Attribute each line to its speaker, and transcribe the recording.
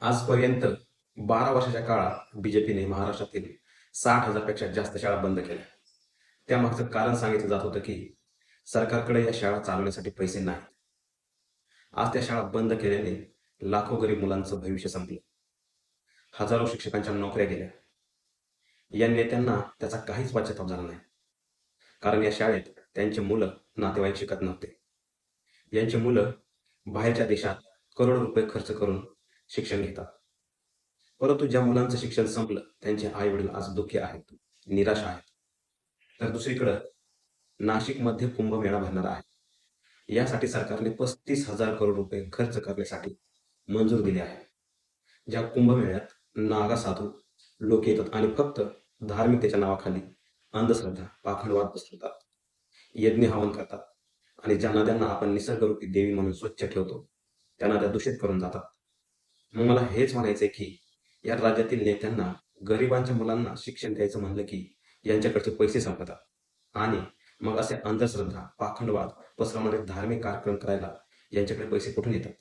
Speaker 1: आजपर्यंत 12 वर्षाच्या काळात बीजेपीने महाराष्ट्रातील 60,000पेक्षा जास्त शाळा बंद केल्या. त्यामागचं कारण सांगितलं जात होतं की सरकारकडे या शाळा चालवण्यासाठी पैसे नाहीत. आज त्या शाळा बंद केल्याने लाखो गरीब मुलांचं भविष्य संपलं. हजारो शिक्षकांच्या नोकऱ्या गेल्या. या नेत्यांना त्याचा काहीच पश्चाताप झाला नाही, कारण या शाळेत त्यांची मुलं नातेवाईक शिकत नव्हते. यांची मुलं बाहेरच्या देशात करोडो रुपये खर्च करून शिक्षण घेतात. परंतु ज्या मुलांचं शिक्षण संपलं त्यांचे आई वडील आज दुःखी आहेत, निराश आहेत. तर दुसरीकडं नाशिकमध्ये कुंभमेळा भरणार आहे. यासाठी सरकारने 35,000 करोड रुपये खर्च करण्यासाठी मंजूर दिले आहे. ज्या कुंभमेळ्यात नागा साधू लोक येतात आणि फक्त धार्मिकतेच्या नावाखाली अंधश्रद्धा, पाखंडवाद पसरवतात, यज्ञ हवन करतात आणि ज्या नद्यांना आपण निसर्गरूपी देवी म्हणून स्वच्छ ठेवतो त्या नद्या दूषित करून जातात. मग मला हेच म्हणायचंय की या राज्यातील नेत्यांना गरिबांच्या मुलांना शिक्षण द्यायचं म्हणलं की यांच्याकडचे पैसे संपतात आणि मग असे अंधश्रद्धा, पाखंडवाद पसरवणारे धार्मिक कार्यक्रम करायला यांच्याकडे पैसे कुठून येतात?